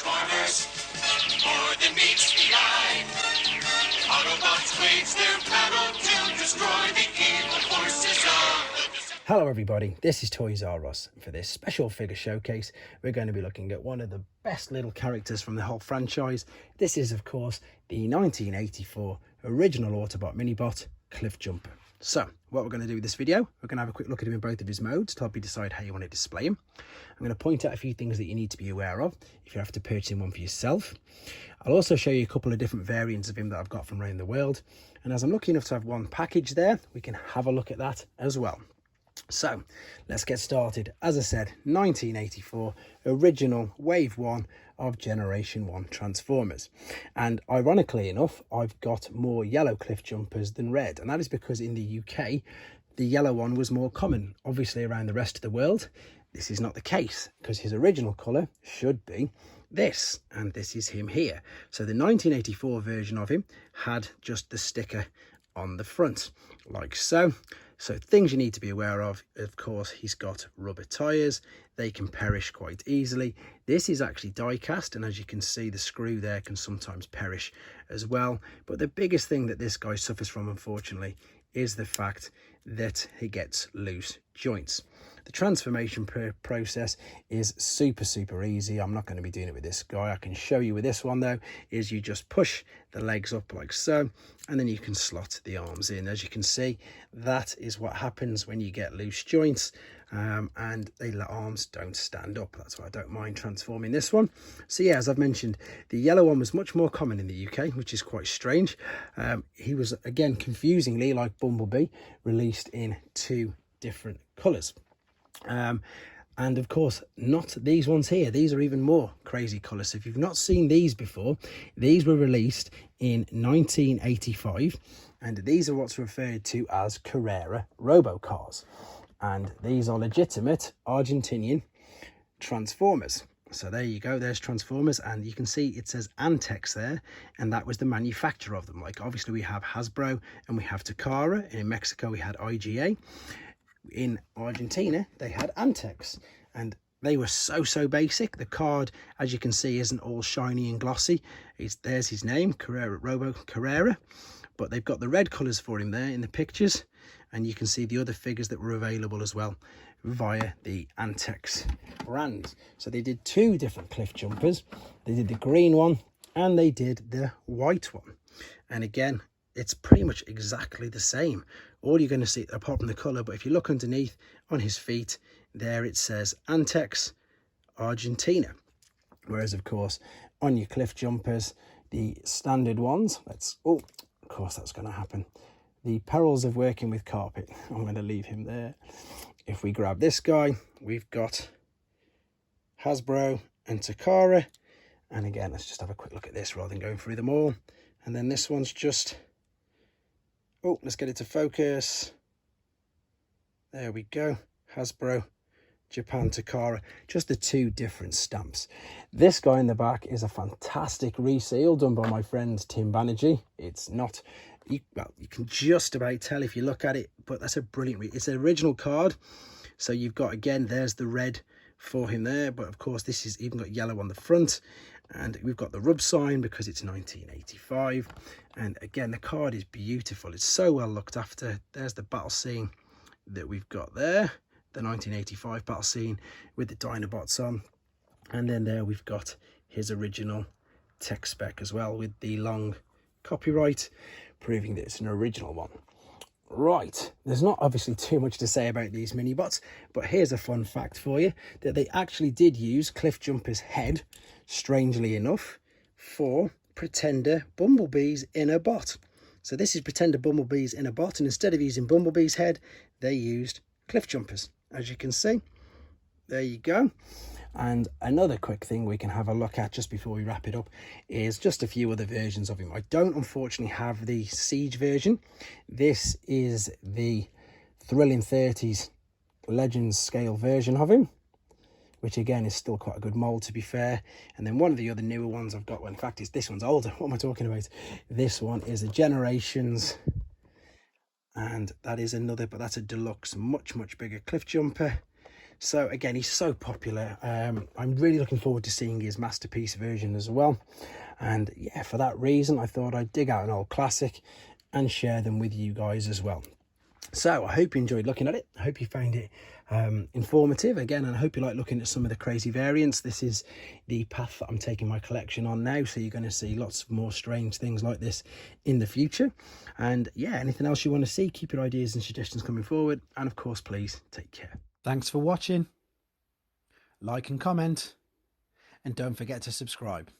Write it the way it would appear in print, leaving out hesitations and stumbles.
Transformers, more than meets the eye. Autobots wage their battle to destroy the evil forces of the... Hello everybody, this is Toys R Us. For this special figure showcase, we're going to be looking at one of the best little characters from the whole franchise. This is, of course, the 1984 original Autobot Minibot, Cliffjumper. So, what we're going to do with this video, we're going to have a quick look at him in both of his modes to help you decide how you want to display him. I'm going to point out a few things that you need to be aware of if you have to purchase one for yourself. I'll also show you a couple of different variants of him that I've got from around the world. And as I'm lucky enough to have one package there, we can have a look at that as well. So, let's get started. As I said, 1984, original Wave 1 of Generation 1 Transformers. And ironically enough, I've got more yellow Cliffjumpers than red. And that is because in the UK, the yellow one was more common. Obviously, around the rest of the world, this is not the case, because his original colour should be this. And this is him here. So the 1984 version of him had just the sticker on the front, like so. So things you need to be aware of course, he's got rubber tyres. They can perish quite easily. This is actually die cast, and as you can see, the screw there can sometimes perish as well. But the biggest thing that this guy suffers from, unfortunately, is the fact that he gets loose joints. The transformation process is super easy. I'm not going to be doing it with this guy. I can show you with this one though, is you just push the legs up like so, and then you can slot the arms in. As you can see, that is what happens when you get loose joints, and the arms don't stand up. That's why I don't mind transforming this one. So yeah, as I've mentioned, the yellow one was much more common in the UK, which is quite strange. He was, again, confusingly, like Bumblebee, released in two different colours. And of course, not these ones here. These are even more crazy colours. So if you've not seen these before, these were released in 1985, and these are what's referred to as Carrera robocars. And these are legitimate Argentinian Transformers. So there you go, there's Transformers, and you can see it says Antex there, and that was the manufacturer of them. Like, obviously we have Hasbro and we have Takara, and in Mexico we had IGA. In Argentina they had Antex, and they were so basic. The card, as you can see, isn't all shiny and glossy. There's his name, Carrera, but they've got the red colours for him there in the pictures, and you can see the other figures that were available as well via the Antex brand. So they did two different Cliffjumpers. They did the green one and they did the white one, and again, it's pretty much exactly the same. All you're going to see, apart from the colour, but if you look underneath on his feet, there it says Antex Argentina. Whereas, of course, on your Cliffjumpers, the standard ones, of course that's going to happen. The perils of working with carpet. I'm going to leave him there. If we grab this guy, we've got Hasbro and Takara. And again, let's just have a quick look at this rather than going through them all. And then this one's just... let's get it to focus. There we go. Hasbro, Japan, Takara. Just the two different stamps. This guy in the back is a fantastic reseal done by my friend Tim Banerjee. It's not... well, you can just about tell if you look at it, but that's a brilliant... it's an original card. So you've got, again, there's the red for him there. But, of course, this is even got yellow on the front. And we've got the rub sign because it's 1985. And again, the card is beautiful. It's so well looked after. There's the battle scene that we've got there. The 1985 battle scene with the Dinobots on. And then there we've got his original tech spec as well with the long copyright, proving that it's an original one. Right, there's not obviously too much to say about these mini-bots, but here's a fun fact for you, that they actually did use Cliffjumper's head, strangely enough, for Pretender Bumblebee's inner bot. So this is Pretender Bumblebee's inner bot, and instead of using Bumblebee's head, they used Cliffjumper's, as you can see. There you go. And another quick thing we can have a look at just before we wrap it up is just a few other versions of him. I don't unfortunately have the Siege version. This is the Thrilling 30s Legends scale version of him, which again is still quite a good mold, to be fair. And then one of the other newer ones I've got, well, in fact, this one's older. What am I talking about? This one is a Generations, and that is another, but that's a deluxe, much bigger Cliffjumper. So again, he's so popular. I'm really looking forward to seeing his masterpiece version as well. And yeah, for that reason, I thought I'd dig out an old classic and share them with you guys as well. So I hope you enjoyed looking at it. I hope you found it informative again, and I hope you like looking at some of the crazy variants. This is the path that I'm taking my collection on now, so you're going to see lots of more strange things like this in the future. And yeah, anything else you want to see, keep your ideas and suggestions coming forward, and of course, please take care. Thanks for watching. Like and comment, and don't forget to subscribe.